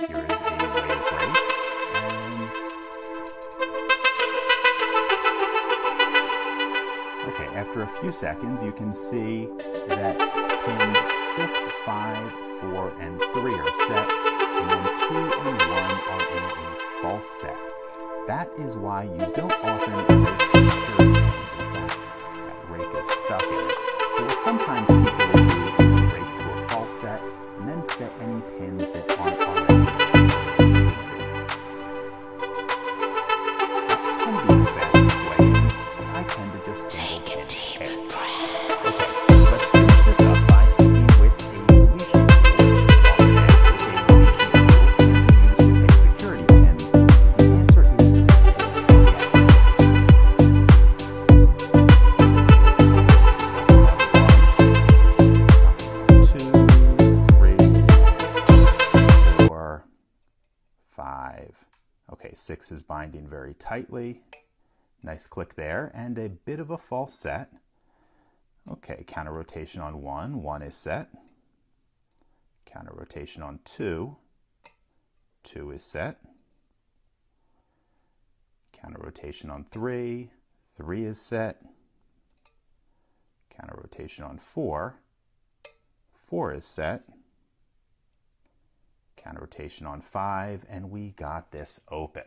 Here is a wave rake. And okay, after a few seconds, you can see that pins 6, 5, 4, and 3 are set, and then 2 and 1 are in a false set. That is why you don't often rake security pins. In fact, that rake is stuck in it. But what sometimes people will do is rake to a false set, and then set any pins that aren't already where they should be. That can be the fastest way in, but I tend to just single pin pair. Okay, let's finish this up by picking with a Leashy tool. Often asked if a Leashy tool can be used to pick security pins. The answer is, of course, yes. 2, 3, 4, 5. Okay, 6 is binding very tightly. Nice click there, and a bit of a false set. Okay, counter rotation on 1, 1 is set. Counter rotation on 2, 2 is set. Counter rotation on 3, 3 is set. Counter rotation on 4, 4 is set. Counter rotation on 5, and we got this open.